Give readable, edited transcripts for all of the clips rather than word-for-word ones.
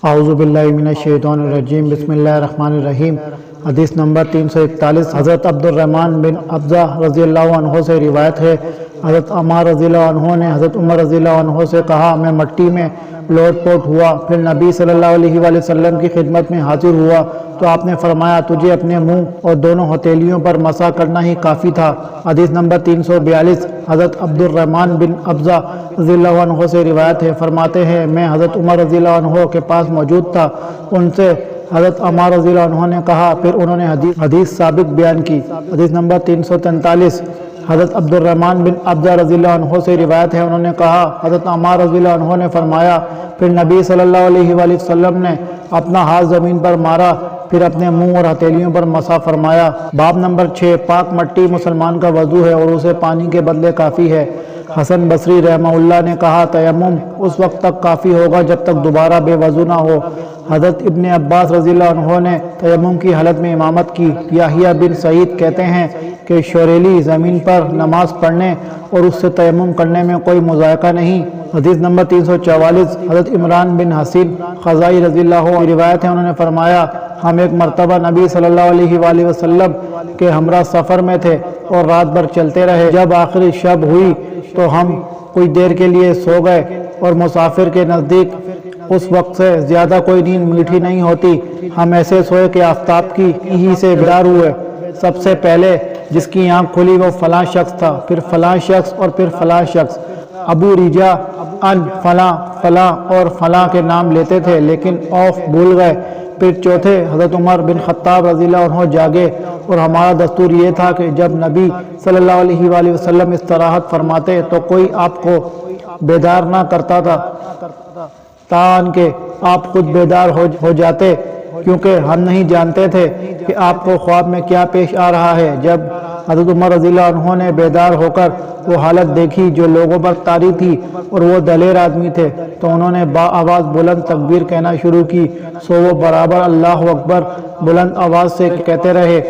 اعوذ باللہ من الشیطان الرجیم بسم اللہ الرحمن الرحیم۔ حدیث نمبر 341 حضرت عبد الرحمن بن ابزہ رضی اللہ عنہ سے روایت ہے، حضرت عمار رضی اللہ عنہ نے حضرت عمر رضی اللہ عنہ سے کہا، میں مٹی میں لوٹ پوٹ ہوا، پھر نبی صلی اللہ علیہ وآلہ وسلم کی خدمت میں حاضر ہوا تو آپ نے فرمایا، تجھے اپنے منہ اور دونوں ہتھیلیوں پر مسح کرنا ہی کافی تھا۔ حدیث نمبر 342 حضرت عبد الرحمن بن ابزہ رضی اللہ عنہ سے روایت ہے، فرماتے ہیں میں حضرت عمر رضی اللہ عنہ کے پاس موجود تھا، ان سے حضرت عمار رضی اللہ عنہ نے کہا، پھر انہوں نے حدیث سابق بیان کی۔ حدیث نمبر 343 حضرت عبد الرحمن بن ابزہ رضی اللہ عنہ سے روایت ہے، انہوں نے کہا، حضرت عمار رضی اللہ عنہ نے فرمایا، پھر نبی صلی اللہ علیہ وآلہ وسلم نے اپنا ہاتھ زمین پر مارا، پھر اپنے منہ اور ہتھیلیوں پر مسح فرمایا۔ باب نمبر 6 پاک مٹی مسلمان کا وضو ہے اور اسے پانی کے بدلے کافی ہے۔ حسن بصری رحمہ اللہ نے کہا، تیمم اس وقت تک کافی ہوگا جب تک دوبارہ بے وضو نہ ہو۔ حضرت ابن عباس رضی اللہ عنہ نے تیمم کی حالت میں امامت کی۔ یحییٰ بن سعید کہتے ہیں کہ شوریلی زمین پر نماز پڑھنے اور اس سے تیمم کرنے میں کوئی مذائقہ نہیں۔ حدیث نمبر 344 حضرت عمران بن حسین خزائی رضی اللہ عنہ روایت ہے، انہوں نے فرمایا، ہم ایک مرتبہ نبی صلی اللہ علیہ وآلہ وسلم کے ہمراہ سفر میں تھے اور رات بھر چلتے رہے۔ جب آخری شب ہوئی تو ہم کچھ دیر کے لیے سو گئے اور مسافر کے نزدیک اس وقت سے زیادہ کوئی نیند میٹھی نہیں ہوتی۔ ہم ایسے سوئے کہ آفتاب کی ہی سے بیدار ہوئے۔ سب سے پہلے جس کی آنکھ کھلی وہ فلاں شخص تھا، پھر فلاں شخص اور پھر فلاں شخص۔ ابو ریجا ان فلاں فلاں اور فلاں کے نام لیتے تھے لیکن اوف بھول گئے۔ پھر چوتھے حضرت عمر بن خطاب رضی اللہ عنہ جاگے اور ہمارا دستور یہ تھا کہ جب نبی صلی اللہ علیہ وآلہ وسلم استراحت فرماتے تو کوئی آپ کو بیدار نہ کرتا تھا تاں کہ آپ خود بیدار ہو جاتے، کیونکہ ہم نہیں جانتے تھے کہ آپ کو خواب میں کیا پیش آ رہا ہے۔ جب حضرت عمر رضی اللہ عنہ نے بیدار ہو کر وہ حالت دیکھی جو لوگوں پر طاری تھی اور وہ دلیر آدمی تھے تو انہوں نے با آواز بلند تکبیر کہنا شروع کی، سو وہ برابر اللہ اکبر بلند آواز سے کہتے رہے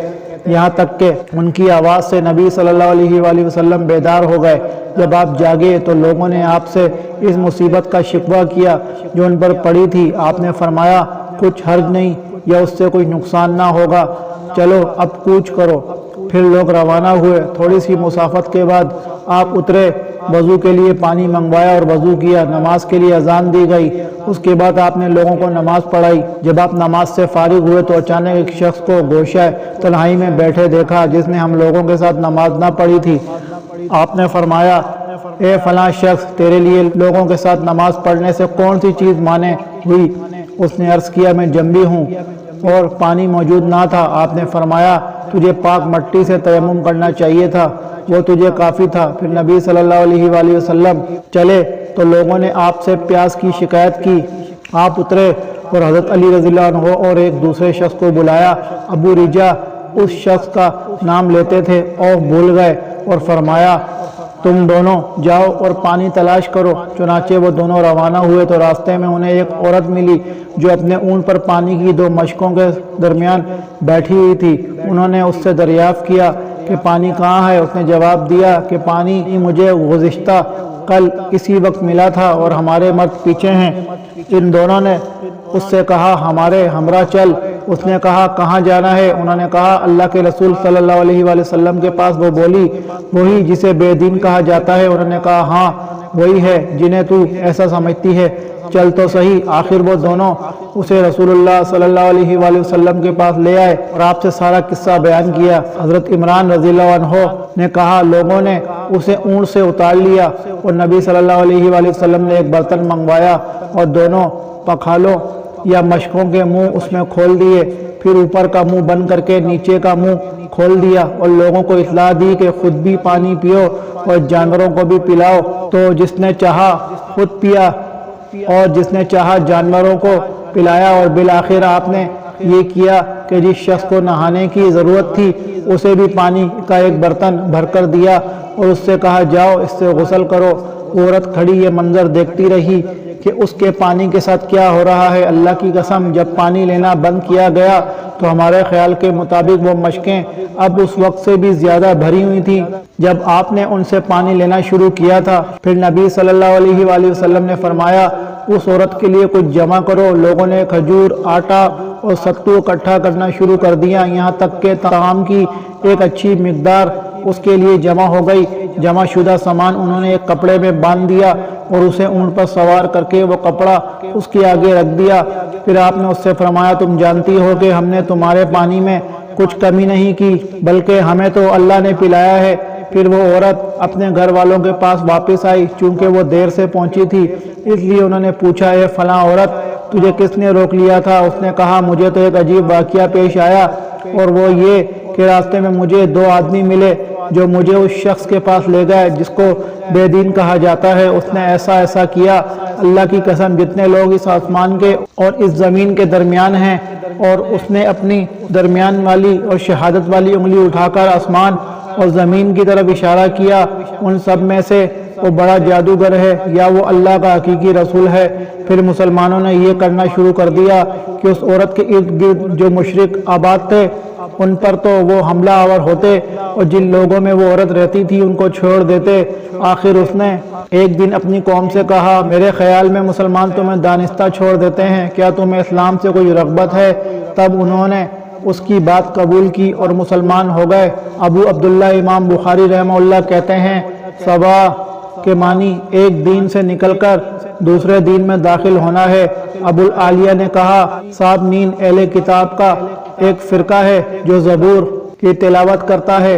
یہاں تک کہ ان کی آواز سے نبی صلی اللہ علیہ وآلہ وسلم بیدار ہو گئے۔ جب آپ جاگے تو لوگوں نے آپ سے اس مصیبت کا شکوہ کیا جو ان پر پڑی تھی۔ آپ نے فرمایا، کچھ حرج نہیں یا اس سے کوئی نقصان نہ ہوگا، چلو اب کوچ کرو۔ پھر لوگ روانہ ہوئے۔ تھوڑی سی مسافت کے بعد آپ اترے، وضو کے لیے پانی منگوایا اور وضو کیا۔ نماز کے لیے اذان دی گئی، اس کے بعد آپ نے لوگوں کو نماز پڑھائی۔ جب آپ نماز سے فارغ ہوئے تو اچانک ایک شخص کو گوشہ تنہائی میں بیٹھے دیکھا جس نے ہم لوگوں کے ساتھ نماز نہ پڑھی تھی۔ آپ نے فرمایا، اے فلاں شخص، تیرے لیے لوگوں کے ساتھ نماز پڑھنے سے کون سی چیز مانے ہوئی؟ اس نے عرض کیا، میں جنبی ہوں اور پانی موجود نہ تھا۔ آپ نے فرمایا، تجھے پاک مٹی سے تیمم کرنا چاہیے تھا، وہ تجھے کافی تھا۔ پھر نبی صلی اللہ علیہ وآلہ وسلم چلے تو لوگوں نے آپ سے پیاس کی شکایت کی۔ آپ اترے اور حضرت علی رضی اللہ عنہ اور ایک دوسرے شخص کو بلایا۔ ابو ریجا اس شخص کا نام لیتے تھے اور بھول گئے اور فرمایا، تم دونوں جاؤ اور پانی تلاش کرو۔ چنانچہ وہ دونوں روانہ ہوئے تو راستے میں انہیں ایک عورت ملی جو اپنے اونٹ پر پانی کی دو مشکوں کے درمیان بیٹھی ہوئی تھی۔ انہوں نے اس سے دریافت کیا کہ پانی کہاں ہے؟ اس نے جواب دیا کہ پانی مجھے گزشتہ کل اسی وقت ملا تھا اور ہمارے مرد پیچھے ہیں۔ ان دونوں نے اس سے کہا، ہمارے ہمراہ چل۔ اس نے کہا، کہاں جانا ہے؟ انہوں نے کہا، اللہ کے رسول صلی اللہ علیہ وآلہ وسلم کے پاس۔ وہ بولی، وہی جسے بے دین کہا جاتا ہے؟ انہوں نے کہا، ہاں وہی ہے جنہیں تو ایسا سمجھتی ہے، چل تو صحیح۔ آخر وہ دونوں اسے رسول اللہ صلی اللہ علیہ وآلہ وسلم کے پاس لے آئے اور آپ سے سارا قصہ بیان کیا۔ حضرت عمران رضی اللہ عنہ نے کہا، لوگوں نے اسے اونٹ سے اتار لیا اور نبی صلی اللہ علیہ وآلہ وسلم نے ایک برتن منگوایا اور دونوں پکھالوں یا مشکوں کے منہ اس میں کھول دیے، پھر اوپر کا منہ بند کر کے نیچے کا منہ کھول دیا اور لوگوں کو اطلاع دی کہ خود بھی پانی پیو اور جانوروں کو بھی پلاؤ۔ تو جس نے چاہا خود پیا اور جس نے چاہا جانوروں کو پلایا، اور بالآخر آپ نے یہ کیا کہ جس شخص کو نہانے کی ضرورت تھی اسے بھی پانی کا ایک برتن بھر کر دیا اور اس سے کہا، جاؤ اس سے غسل کرو۔ عورت کھڑی یہ منظر دیکھتی رہی کہ اس کے پانی کے ساتھ کیا ہو رہا ہے۔ اللہ کی قسم، جب پانی لینا بند کیا گیا تو ہمارے خیال کے مطابق وہ مشکیں اب اس وقت سے بھی زیادہ بھری ہوئی تھیں جب آپ نے ان سے پانی لینا شروع کیا تھا۔ پھر نبی صلی اللہ علیہ وآلہ وسلم نے فرمایا، اس عورت کے لیے کچھ جمع کرو۔ لوگوں نے کھجور، آٹا اور ستو اکٹھا کرنا شروع کر دیا، یہاں تک کہ طعام کی ایک اچھی مقدار اس کے لیے جمع ہو گئی۔ جمع شدہ سامان انہوں نے ایک کپڑے میں باندھ دیا اور اسے اونٹ پر سوار کر کے وہ کپڑا اس کے آگے رکھ دیا۔ پھر آپ نے اس سے فرمایا، تم جانتی ہو کہ ہم نے تمہارے پانی میں کچھ کمی نہیں کی، بلکہ ہمیں تو اللہ نے پلایا ہے۔ پھر وہ عورت اپنے گھر والوں کے پاس واپس آئی، چونکہ وہ دیر سے پہنچی تھی، اس لیے انہوں نے پوچھا، اے فلاں عورت، تجھے کس نے روک لیا تھا؟ اس نے کہا، مجھے تو ایک عجیب واقعہ پیش آیا، اور وہ یہ کہ راستے میں مجھے 2 آدمی ملے جو مجھے اس شخص کے پاس لے گئے جس کو بے دین کہا جاتا ہے۔ اس نے ایسا کیا، اللہ کی قسم جتنے لوگ اس آسمان کے اور اس زمین کے درمیان ہیں، اور اس نے اپنی درمیان والی اور شہادت والی انگلی اٹھا کر آسمان اور زمین کی طرف اشارہ کیا، ان سب میں سے وہ بڑا جادوگر ہے یا وہ اللہ کا حقیقی رسول ہے۔ پھر مسلمانوں نے یہ کرنا شروع کر دیا کہ اس عورت کے ارد گرد جو مشرک آباد تھے ان پر تو وہ حملہ آور ہوتے، اور جن لوگوں میں وہ عورت رہتی تھی ان کو چھوڑ دیتے۔ آخر اس نے ایک دن اپنی قوم سے کہا، میرے خیال میں مسلمان تمہیں دانستہ چھوڑ دیتے ہیں، کیا تمہیں اسلام سے کوئی رغبت ہے؟ تب انہوں نے اس کی بات قبول کی اور مسلمان ہو گئے۔ ابو عبداللہ امام بخاری رحمہ اللہ کہتے ہیں، صبا کے معنی ایک دین سے نکل کر دوسرے دین میں داخل ہونا ہے۔ ابو العالیہ نے کہا، صابنین اہل کتاب کا ایک فرقہ ہے جو زبور کی تلاوت کرتا ہے۔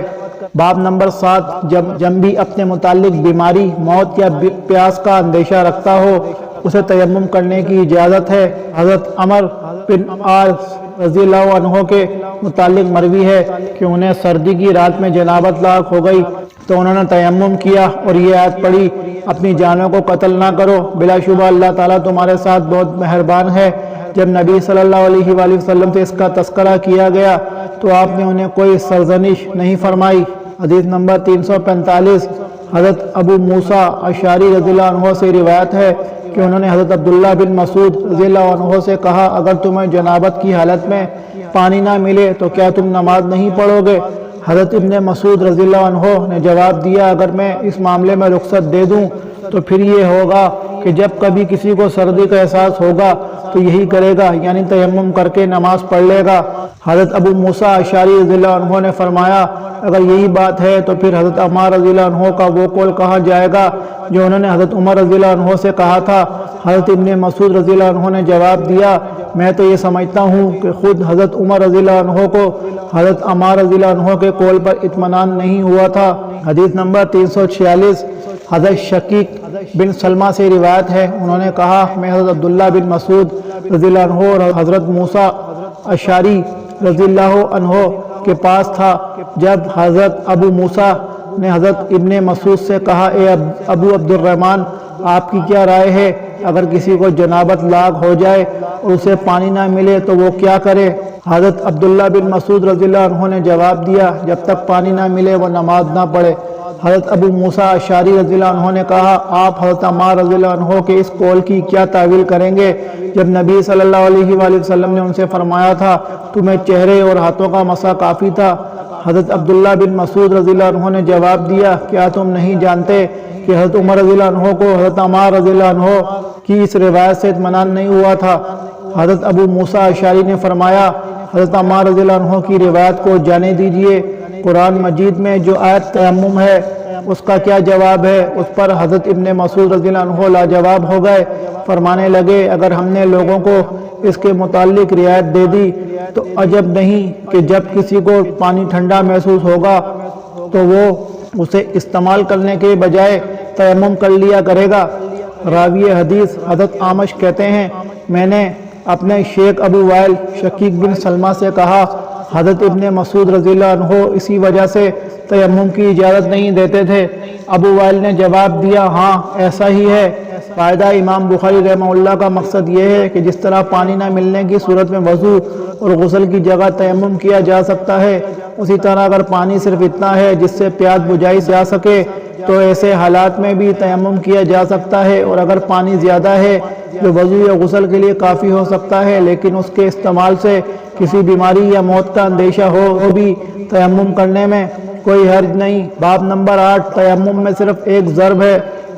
باب نمبر 7، جب بھی اپنے متعلق بیماری، موت یا پیاس کا اندیشہ رکھتا ہو اسے تیمم کرنے کی اجازت ہے۔ حضرت عمر بن عاص رضی اللہ عنہ کے متعلق مروی ہے کہ انہیں سردی کی رات میں جنابت لاحق ہو گئی تو انہوں نے تیمم کیا اور یہ آیت پڑھی، اپنی جانوں کو قتل نہ کرو، بلا شبہ اللہ تعالیٰ تمہارے ساتھ بہت مہربان ہے۔ جب نبی صلی اللہ علیہ وآلہ وسلم سے اس کا تذکرہ کیا گیا تو آپ نے انہیں کوئی سرزنش نہیں فرمائی۔ حدیث نمبر 345، حضرت ابو موسیٰ اشعری رضی اللہ عنہ سے روایت ہے کہ انہوں نے حضرت عبداللہ بن مسعود رضی اللہ عنہ سے کہا، اگر تمہیں جنابت کی حالت میں پانی نہ ملے تو کیا تم نماز نہیں پڑھو گے؟ حضرت ابن مسعود رضی اللہ عنہ نے جواب دیا، اگر میں اس معاملے میں رخصت دے دوں تو پھر یہ ہوگا کہ جب کبھی کسی کو سردی کا احساس ہوگا تو یہی کرے گا، یعنی تیمم کر کے نماز پڑھ لے گا۔ حضرت ابو موسیٰ اشعری رضی اللہ عنہ نے فرمایا، اگر یہی بات ہے تو پھر حضرت عمار رضی اللہ عنہ کا وہ قول کہا جائے گا جو انہوں نے حضرت عمر رضی اللہ عنہ سے کہا تھا۔ حضرت ابن مسعود رضی اللہ عنہ نے جواب دیا، میں تو یہ سمجھتا ہوں کہ خود حضرت عمر رضی اللہ عنہ کو حضرت عمار رضی اللہ عنہ کے قول پر اطمینان نہیں ہوا تھا۔ حدیث نمبر 346، حضرت شقیق بن سلمہ سے روایت ہے، انہوں نے کہا، میں حضرت عبداللہ بن مسعود رضی اللہ عنہ اور حضرت موسیٰ اشعری رضی اللہ عنہ کے پاس تھا جب حضرت ابو موسیٰ نے حضرت ابن مسعود سے کہا، اے ابو عبد الرحمن، آپ کی کیا رائے ہے؟ اگر کسی کو جنابت لاحق ہو جائے اور اسے پانی نہ ملے تو وہ کیا کرے؟ حضرت عبداللہ بن مسعود رضی اللہ عنہ نے جواب دیا، جب تک پانی نہ ملے وہ نماز نہ پڑھے۔ حضرت ابو موسیٰ اشعری رضی اللہ عنہ نے کہا، آپ حضرت عمار رضی اللہ عنہ کے اس قول کی کیا تعویل کریں گے جب نبی صلی اللہ علیہ وآلہ وسلم نے ان سے فرمایا تھا تمہیں چہرے اور ہاتھوں کا مسح کافی تھا؟ حضرت عبداللہ بن مسعود رضی اللہ عنہ نے جواب دیا، کیا تم نہیں جانتے کہ حضرت عمر رضی اللہ عنہ کو حضرت عمار رضی اللہ عنہ کی اس روایت سے اطمینان نہیں ہوا تھا؟ حضرت ابو موسیٰ اشعری نے فرمایا، حضرت عمار رضی اللہ عنہ کی روایت کو جانے دیجئے، قرآن مجید میں جو آیت تیمم ہے اس کا کیا جواب ہے؟ اس پر حضرت ابن مسعود رضی اللہ عنہ لاجواب ہو گئے، فرمانے لگے، اگر ہم نے لوگوں کو اس کے متعلق رعایت دے دی تو عجب نہیں کہ جب کسی کو پانی ٹھنڈا محسوس ہوگا تو وہ اسے استعمال کرنے کے بجائے تیمم کر لیا کرے گا۔ راوی حدیث حضرت عامش کہتے ہیں، میں نے اپنے شیخ ابو وائل شقیق بن سلمہ سے کہا، حضرت ابن مسعود رضی اللہ عنہ اسی وجہ سے تیمم کی اجازت نہیں دیتے تھے۔ ابو وائل نے جواب دیا، ہاں ایسا ہی ہے۔ فائدہ امام بخاری رحمہ اللہ کا مقصد یہ ہے کہ جس طرح پانی نہ ملنے کی صورت میں وضو اور غسل کی جگہ تیمم کیا جا سکتا ہے، اسی طرح اگر پانی صرف اتنا ہے جس سے پیاس بجھائی جا سکے تو ایسے حالات میں بھی تیمم کیا جا سکتا ہے، اور اگر پانی زیادہ ہے جو وضو یا غسل کے لیے کافی ہو سکتا ہے لیکن اس کے استعمال سے کسی بیماری یا موت کا اندیشہ ہو تو بھی تیمم کرنے میں کوئی حرج نہیں۔ باب نمبر 8، تیمم میں صرف ایک ضرب ہے،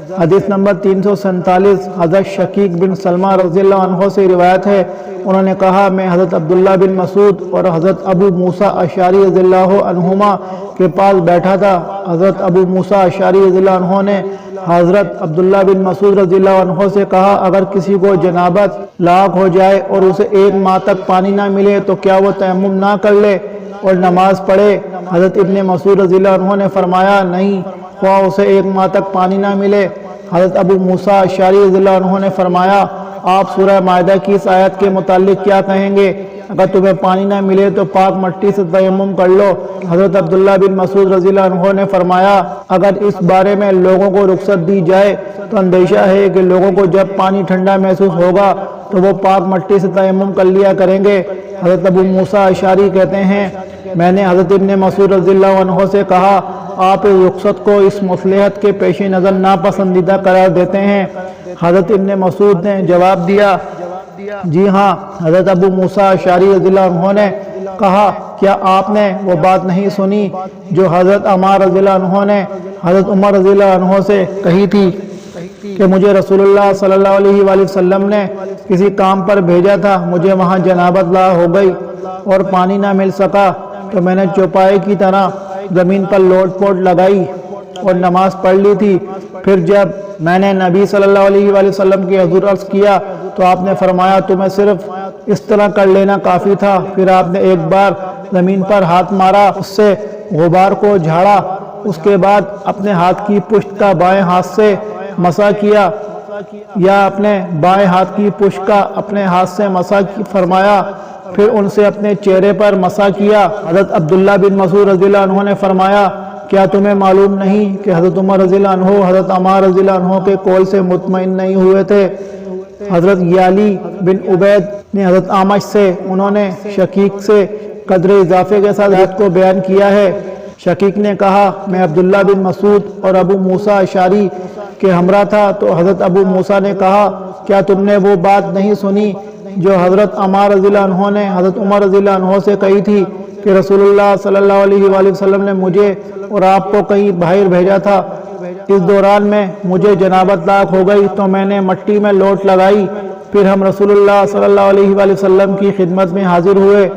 حدیث نمبر 347 حضرت شقیق بن سلمہ رضی اللہ عنہ سے روایت ہے، انہوں نے کہا میں حضرت عبداللہ بن مسعود اور حضرت ابو موسیٰ اشعری رضی اللہ عنہما کے پاس بیٹھا تھا۔ حضرت ابو موسیٰ اشعری رضی اللہ عنہ نے حضرت عبداللہ بن مسعود رضی اللہ عنہ سے کہا اگر کسی کو جنابت لاحق ہو جائے اور اسے 1 ماہ تک پانی نہ ملے تو کیا وہ تیمم نہ کر لے اور نماز پڑھے؟ حضرت ابن مسعود رضی اللہ عنہ نے فرمایا نہیں، خواہ اسے 1 ماہ تک پانی نہ ملے۔ حضرت ابو موسیٰ اشعری رضی اللہ عنہ نے فرمایا آپ سورہ مائدہ کی اس آیت کے متعلق کیا کہیں گے؟ اگر تمہیں پانی نہ ملے تو پاک مٹی سے تیمم کر لو۔ حضرت عبداللہ بن مسعود رضی اللہ عنہ نے فرمایا اگر اس بارے میں لوگوں کو رخصت دی جائے تو اندیشہ ہے کہ لوگوں کو جب پانی ٹھنڈا محسوس ہوگا تو وہ پاک مٹی سے تیمم کر لیا کریں گے۔ حضرت ابو موسیٰ اشعری کہتے ہیں میں نے حضرت ابن مسعود رضی اللہ عنہ سے کہا آپ اس رخصت کو اس مصلحت کے پیش نظر ناپسندیدہ قرار دیتے ہیں؟ حضرت ابن مسعود نے جواب دیا جی ہاں۔ حضرت ابو موسیٰ اشعری رضی اللہ عنہ نے کہا کیا آپ نے وہ بات نہیں سنی جو حضرت عمار رضی اللہ عنہ نے حضرت عمر رضی اللہ عنہ سے کہی تھی کہ مجھے رسول اللہ صلی اللہ علیہ وآلہ وسلم نے کسی کام پر بھیجا تھا، مجھے وہاں جنابت لاحق ہو گئی اور پانی نہ مل سکا تو میں نے چوپائے کی طرح زمین پر لوٹ پوٹ لگائی اور نماز پڑھ لی تھی۔ پھر جب میں نے نبی صلی اللہ علیہ وآلہ وسلم کے حضور عرض کیا تو آپ نے فرمایا تمہیں صرف اس طرح کر لینا کافی تھا۔ پھر آپ نے ایک بار زمین پر ہاتھ مارا، اس سے غبار کو جھاڑا، اس کے بعد اپنے ہاتھ کی پشت کا بائیں ہاتھ سے مسح کیا یا اپنے بائیں ہاتھ کی پشت کا اپنے ہاتھ سے مسح فرمایا، پھر ان سے اپنے چہرے پر مسح کیا۔ حضرت عبداللہ بن مسعود رضی اللہ عنہ نے فرمایا کیا تمہیں معلوم نہیں کہ حضرت عمر رضی اللہ عنہ حضرت عمار رضی اللہ عنہ کے قول سے مطمئن نہیں ہوئے تھے؟ حضرت یالی بن عبید نے حضرت اعمش سے، انہوں نے شقیق سے قدر اضافے کے ساتھ حدیث کو بیان کیا ہے۔ شقیق نے کہا میں عبداللہ بن مسعود اور ابو موسیٰ اشعری کے ہمراہ تھا تو حضرت ابو موسیٰ نے کہا کیا تم نے وہ بات نہیں سنی جو حضرت عمار رضی اللہ عنہ نے حضرت عمر رضی اللہ عنہ سے کہی تھی کہ رسول اللہ صلی اللہ علیہ وآلہ وسلم نے مجھے اور آپ کو کہیں باہر بھیجا تھا، اس دوران میں مجھے جنابت لاحق ہو گئی تو میں نے مٹی میں لوٹ لگائی، پھر ہم رسول اللہ صلی اللہ علیہ وآلہ وسلم کی خدمت میں حاضر ہوئے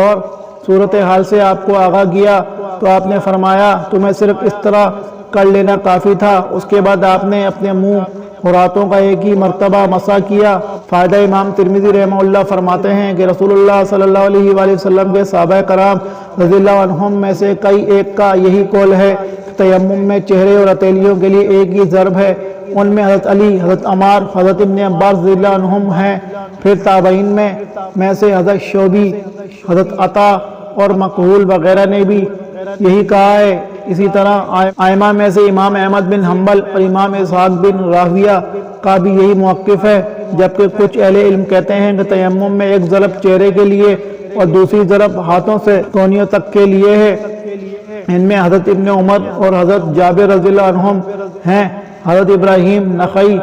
اور صورتحال سے آپ کو آگاہ کیا تو آپ نے فرمایا تمہیں صرف اس طرح کر لینا کافی تھا۔ اس کے بعد آپ نے اپنے منہ اور ہاتھوں کا ایک ہی مرتبہ مسح کیا۔ فائدہ امام ترمذی رحمہ اللہ فرماتے ہیں کہ رسول اللہ صلی اللہ علیہ وآلہ وسلم کے صحابہ کرام رضی اللہ عنہم میں سے کئی ایک کا یہی قول ہے کہ تیمم میں چہرے اور ہتھیلیوں کے لیے ایک ہی ضرب ہے۔ ان میں حضرت علی، حضرت عمار، حضرت ابن عباس رضی اللہ عنہم ہیں۔ پھر تابعین میں سے حضرت شعبی، حضرت عطا اور مقہول وغیرہ نے بھی یہی کہا ہے۔ اسی طرح ائمہ میں سے امام احمد بن حنبل اور امام اسحاق بن راہویہ کا بھی یہی موقف ہے، جبکہ کچھ اہل علم کہتے ہیں کہ تیمم میں ایک ضرب چہرے کے لیے اور دوسری ضرب ہاتھوں سے کونیوں تک کے لیے ہے۔ ان میں حضرت ابن عمر اور حضرت جابر رضی اللہ عنہم ہیں۔ حضرت ابراہیم نخعی،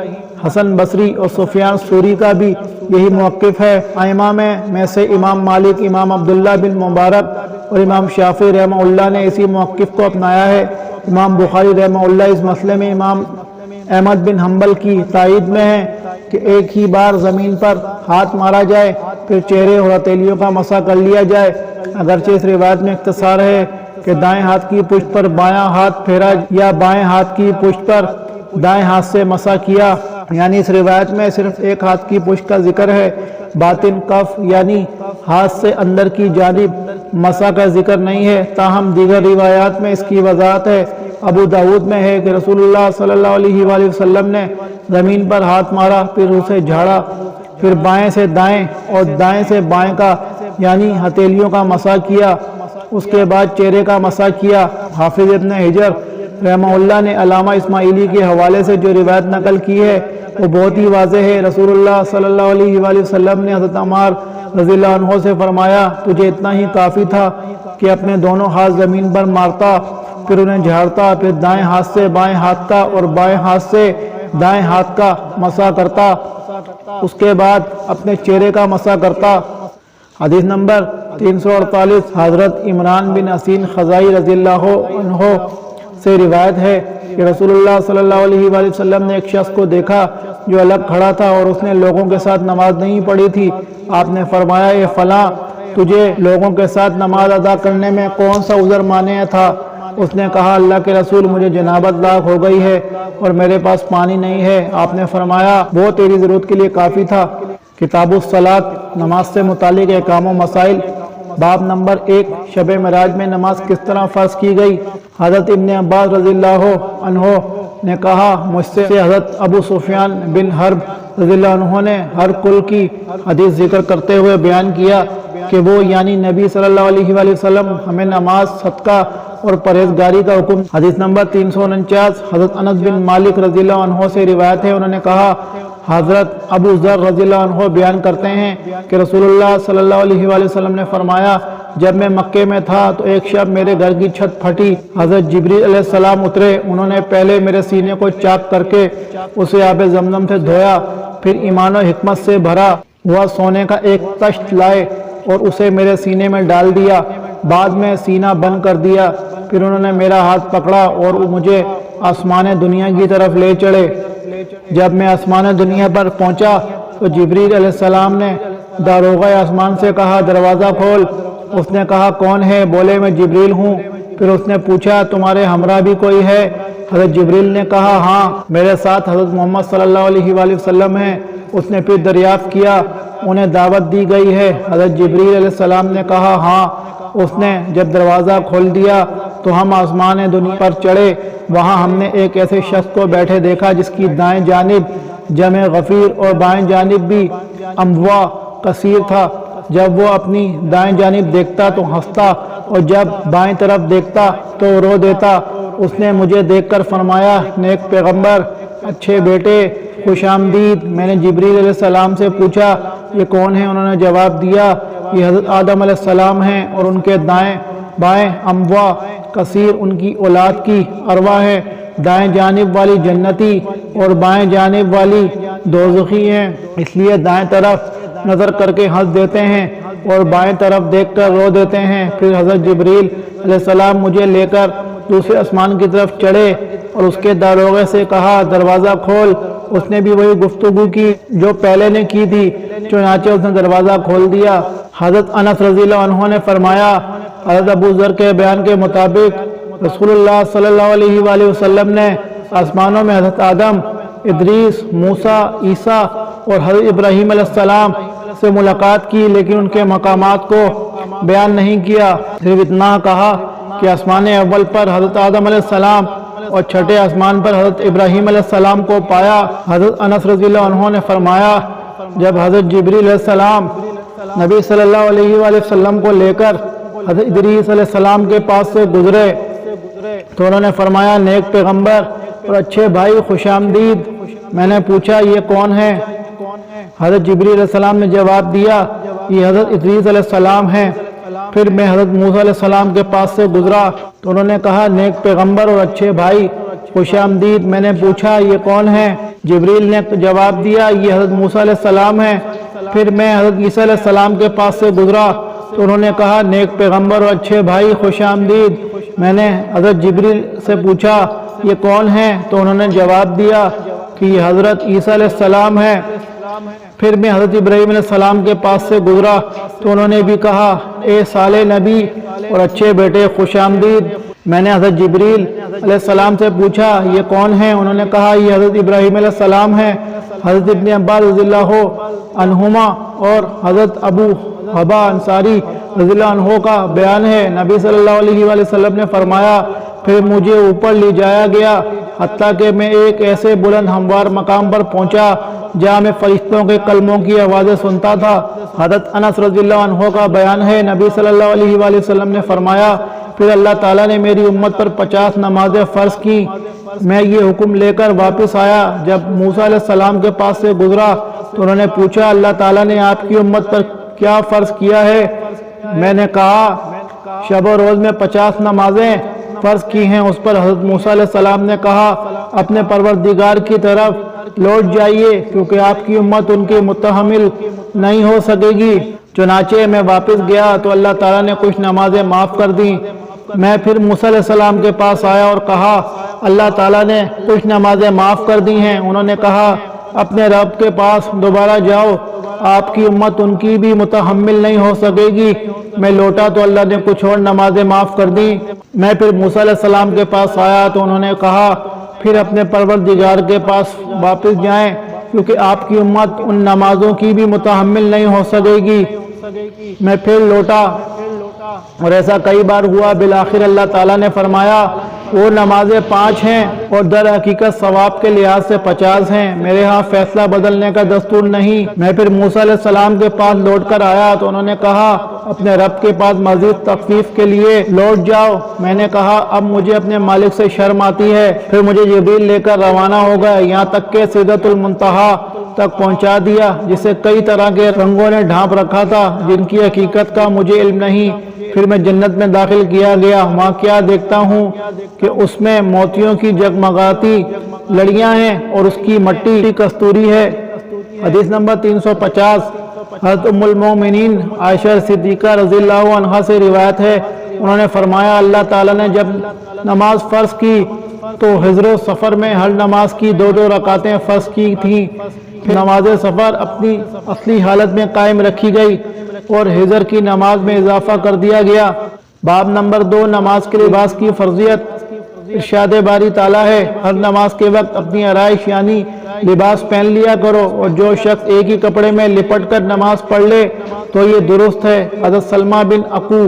حسن بصری اور سفیان ثوری کا بھی یہی موقف ہے۔ ائمہ میں سے امام مالک، امام عبداللہ بن مبارک اور امام شافعی رحمہ اللہ نے اسی موقف کو اپنایا ہے۔ امام بخاری رحمہ اللہ اس مسئلے میں امام احمد بن حنبل کی تائید میں ہے کہ ایک ہی بار زمین پر ہاتھ مارا جائے پھر چہرے اور ہتھیلیوں کا مسح کر لیا جائے۔ اگرچہ اس روایت میں اختصار ہے کہ دائیں ہاتھ کی پشت پر بایاں ہاتھ پھیرا یا بائیں ہاتھ کی پشت پر دائیں ہاتھ سے مسح کیا، یعنی اس روایت میں صرف ایک ہاتھ کی پشت کا ذکر ہے، باطن کف یعنی ہاتھ سے اندر کی جانب مسح کا ذکر نہیں ہے۔ تاہم دیگر روایات میں اس کی وضاحت ہے۔ ابو داود میں ہے کہ رسول اللہ صلی اللہ علیہ وآلہ وسلم نے زمین پر ہاتھ مارا، پھر اسے جھاڑا، پھر بائیں سے دائیں اور دائیں سے بائیں کا یعنی ہتھیلیوں کا مسح کیا، اس کے بعد چہرے کا مسح کیا۔ حافظ ابن حجر رحمہ اللہ نے علامہ اسماعیلی کے حوالے سے جو روایت نقل کی ہے وہ بہت ہی واضح ہے۔ رسول اللہ صلی اللہ علیہ وآلہ وسلم نے حضرت عمار رضی اللہ عنہ سے فرمایا تجھے اتنا ہی کافی تھا کہ اپنے دونوں ہاتھ زمین پر مارتا، پھر انہیں جھاڑتا، پھر دائیں ہاتھ سے بائیں ہاتھ کا اور بائیں ہاتھ سے دائیں ہاتھ کا مسح کرتا، اس کے بعد اپنے چہرے کا مسح کرتا۔ حدیث نمبر 348 حضرت عمران بن حسین خزائی رضی اللہ عنہ سے روایت ہے کہ رسول اللہ صلی اللہ علیہ وآلہ وسلم نے ایک شخص کو دیکھا جو الگ کھڑا تھا اور اس نے لوگوں کے ساتھ نماز نہیں پڑھی تھی۔ آپ نے فرمایا، اے فلاں، تجھے لوگوں کے ساتھ نماز ادا کرنے میں کون سا عذر مانع تھا؟ اس نے کہا، اللہ کے رسول، مجھے جنابت لاحق ہو گئی ہے اور میرے پاس پانی نہیں ہے۔ آپ نے فرمایا، وہ تیری ضرورت کے لیے کافی تھا۔ کتاب الصلاۃ، نماز سے متعلق احکام و مسائل، باب نمبر 1، شب معراج میں نماز کس طرح فرض کی گئی۔ حضرت ابن عباس رضی اللہ عنہ نے کہا، مجھ سے حضرت ابو سفیان بن حرب رضی اللہ عنہ نے ہر کل کی حدیث ذکر کرتے ہوئے بیان کیا کہ وہ یعنی نبی صلی اللہ علیہ وآلہ وسلم ہمیں نماز، صدقہ اور پرہیزگاری کا حکم۔ حدیث نمبر 349، حضرت انس بن مالک رضی اللہ عنہ سے روایت ہے، انہوں نے کہا، حضرت ابو ذر رضی اللہ عنہ بیان کرتے ہیں کہ رسول اللہ صلی اللہ علیہ وآلہ وسلم نے فرمایا، جب میں مکے میں تھا تو ایک شب میرے گھر کی چھت پھٹی، حضرت جبریل علیہ السلام اترے، انہوں نے پہلے میرے سینے کو چاک کر کے اسے آب زمزم سے دھویا، پھر ایمان و حکمت سے بھرا ہوا سونے کا ایک تشت لائے اور اسے میرے سینے میں ڈال دیا، بعد میں سینہ بند کر دیا، پھر انہوں نے میرا ہاتھ پکڑا اور مجھے آسمان دنیا کی طرف لے چڑھے۔ جب میں آسمان دنیا پر پہنچا تو جبریل علیہ السلام نے داروغہ آسمان سے کہا، دروازہ کھول۔ اس نے کہا، کون ہے؟ بولے، میں جبریل ہوں۔ پھر اس نے پوچھا، تمہارے ہمراہ بھی کوئی ہے؟ حضرت جبریل نے کہا، ہاں، میرے ساتھ حضرت محمد صلی اللہ علیہ وآلہ وسلم ہیں۔ اس نے پھر دریافت کیا، انہیں دعوت دی گئی ہے؟ حضرت جبریل علیہ السلام نے کہا، ہاں۔ اس نے جب دروازہ کھول دیا تو ہم آسمان دنیا پر چڑھے، وہاں ہم نے ایک ایسے شخص کو بیٹھے دیکھا جس کی دائیں جانب جمع غفیر اور بائیں جانب بھی اموا کثیر تھا۔ جب وہ اپنی دائیں جانب دیکھتا تو ہنستا اور جب بائیں طرف دیکھتا تو رو دیتا۔ اس نے مجھے دیکھ کر فرمایا، نیک پیغمبر، اچھے بیٹے، خوش آمدید۔ میں نے جبریل علیہ السلام سے پوچھا، یہ کون ہیں؟ انہوں نے جواب دیا، یہ حضرت آدم علیہ السلام ہیں اور ان کے دائیں بائیں اموا کثیر ان کی اولاد کی ارواح ہے۔ دائیں جانب والی جنتی اور بائیں جانب والی دوزخی ہیں، اس لیے دائیں طرف نظر کر کے ہنس دیتے ہیں اور بائیں طرف دیکھ کر رو دیتے ہیں۔ پھر حضرت جبریل علیہ السلام مجھے لے کر دوسرے آسمان کی طرف چڑھے اور اس کے داروغے سے کہا، دروازہ کھول۔ اس نے بھی وہی گفتگو کی جو پہلے نے کی تھی، چنانچہ اس نے دروازہ کھول دیا۔ حضرت انس رضی اللہ عنہ نے فرمایا، حضرت ابو ذر کے بیان کے مطابق رسول اللہ صلی اللہ علیہ وآلہ وسلم نے آسمانوں میں حضرت آدم، ادریس، موسیٰ، عیسیٰ اور حضرت ابراہیم علیہ السلام سے ملاقات کی، لیکن ان کے مقامات کو بیان نہیں کیا، صرف اتنا کہا کہ آسمان اول پر حضرت آدم علیہ السلام اور چھٹے آسمان پر حضرت ابراہیم علیہ السلام کو پایا۔ حضرت انس رضی اللہ عنہ نے فرمایا، جب حضرت جبریل علیہ السلام نبی صلی اللہ علیہ وآلہ وسلم کو لے کر حضرت ادریس علیہ السلام کے پاس سے گزرے تو انہوں نے فرمایا، نیک پیغمبر اور اچھے بھائی، خوش آمدید۔ میں نے پوچھا، یہ کون ہے؟ حضرت جبریل علیہ السلام نے جواب دیا، یہ حضرت ادریس علیہ السلام ہیں۔ پھر میں حضرت موسیٰ علیہ السلام کے پاس سے گزرا تو انہوں نے کہا، نیک پیغمبر اور اچھے بھائی، خوش آمدید۔ میں نے پوچھا، یہ کون ہے؟ جبریل نے جواب دیا، یہ حضرت موسیٰ علیہ السلام ہیں۔ پھر میں حضرت عیسیٰ علیہ السلام کے پاس سے گزرا تو انہوں نے کہا، نیک پیغمبر اور اچھے بھائی، خوش آمدید۔ میں نے حضرت جبریل سے پوچھا، یہ کون ہیں؟ تو انہوں نے جواب دیا کہ یہ حضرت عیسیٰ علیہ السلام ہیں۔ پھر میں حضرت ابراہیم علیہ السلام کے پاس سے گزرا تو انہوں نے بھی کہا، اے صالح نبی اور اچھے بیٹے، خوش آمدید۔ میں نے حضرت جبریل علیہ السلام سے پوچھا، یہ کون ہیں؟ انہوں نے کہا، یہ حضرت ابراہیم علیہ السلام ہیں۔ حضرت ابن عباس رضی اللہ عنہما اور حضرت ابو حبا انصاری رضی اللہ عنہ کا بیان ہے، نبی صلی اللہ علیہ وآلہ وسلم نے فرمایا، پھر مجھے اوپر لے جایا گیا حتیٰ کہ میں ایک ایسے بلند ہموار مقام پر پہنچا جہاں میں فرشتوں کے کلموں کی آوازیں سنتا تھا۔ حضرت انس رضی اللہ عنہ کا بیان ہے، نبی صلی اللہ علیہ وآلہ وسلم نے فرمایا، پھر اللہ تعالیٰ نے میری امت پر 50 نمازیں فرض کی۔ میں یہ حکم لے کر واپس آیا۔ جب موسیٰ علیہ السلام کے پاس سے گزرا تو انہوں نے پوچھا، اللہ تعالیٰ نے آپ کی امت پر کیا فرض کیا ہے؟ میں نے کہا، شب و روز میں 50 نمازیں فرض کی ہیں۔ اس پر حضرت موسیٰ علیہ السلام نے کہا، اپنے پروردگار کی طرف لوٹ جائیے کیونکہ آپ کی امت ان کی متحمل نہیں ہو سکے گی۔ چنانچہ میں واپس گیا تو اللہ تعالیٰ نے کچھ نمازیں معاف کر دیں میں پھر موسیٰ علیہ السلام کے پاس آیا اور کہا اللہ تعالیٰ نے کچھ نمازیں معاف کر دی ہیں۔ انہوں نے کہا اپنے رب کے پاس دوبارہ جاؤ، آپ کی امت ان کی بھی متحمل نہیں ہو سکے گی۔ میں لوٹا تو اللہ نے کچھ اور نمازیں معاف کر دی۔ میں پھر موسیٰ علیہ السلام کے پاس آیا تو انہوں نے کہا پھر اپنے پروردگار کے پاس واپس جائیں، کیونکہ آپ کی امت ان نمازوں کی بھی متحمل نہیں ہو سکے گی۔ میں پھر لوٹا اور ایسا کئی بار ہوا، بالآخر اللہ تعالیٰ نے فرمایا وہ نمازیں 5 ہیں اور در حقیقت ثواب کے لحاظ سے 50 ہیں، میرے ہاں فیصلہ بدلنے کا دستور نہیں۔ میں پھر موسیٰ علیہ السلام کے پاس لوٹ کر آیا تو انہوں نے کہا اپنے رب کے پاس مزید تخفیف کے لیے لوٹ جاؤ۔ میں نے کہا اب مجھے اپنے مالک سے شرم آتی ہے۔ پھر مجھے جبریل لے کر روانہ ہو گئے، یہاں تک کہ سدرۃ المنتہا تک پہنچا دیا، جسے کئی طرح کے رنگوں نے ڈھانپ رکھا تھا جن کی حقیقت کا مجھے علم نہیں۔ پھر میں جنت میں داخل کیا گیا، وہاں کیا دیکھتا ہوں کہ اس میں موتیوں کی جگمگاتی لڑیاں ہیں اور اس کی مٹی کستوری ہے۔ حدیث نمبر 350 حضرت ام المومنین عائشہ صدیقہ رضی اللہ عنہا سے روایت ہے، انہوں نے فرمایا اللہ تعالیٰ نے جب نماز فرض کی تو حضر و سفر میں ہر نماز کی 2 رکعتیں فرض کی تھیں، پھر نماز سفر اپنی اصلی حالت میں قائم رکھی گئی اور حضر کی نماز میں اضافہ کر دیا گیا۔ باب نمبر 2 نماز کے لباس کی فرضیت۔ ارشاد باری تعالیٰ ہے ہر نماز کے وقت اپنی آرائش یعنی لباس پہن لیا کرو، اور جو شخص ایک ہی کپڑے میں لپٹ کر نماز پڑھ لے تو یہ درست ہے۔ حضرت سلمہ بن عقو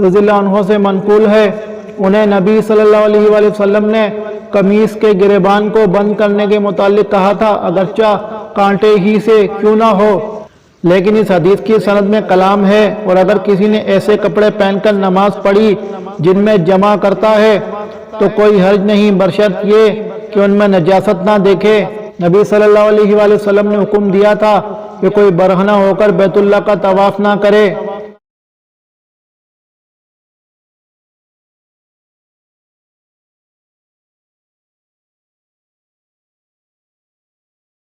رضی اللہ عنہ سے منقول ہے، انہیں نبی صلی اللہ علیہ وآلہ وسلم نے قمیص کے گریبان کو بند کرنے کے متعلق کہا تھا، اگرچہ کانٹے ہی سے کیوں نہ ہو، لیکن اس حدیث کی سند میں کلام ہے، اور اگر کسی نے ایسے کپڑے پہن کر نماز پڑھی جن میں جمع کرتا ہے تو کوئی حرج نہیں، بشرط یہ کہ ان میں نجاست نہ دیکھے۔ نبی صلی اللہ علیہ وآلہ وسلم نے حکم دیا تھا کہ کوئی برہنہ ہو کر بیت اللہ کا طواف نہ کرے۔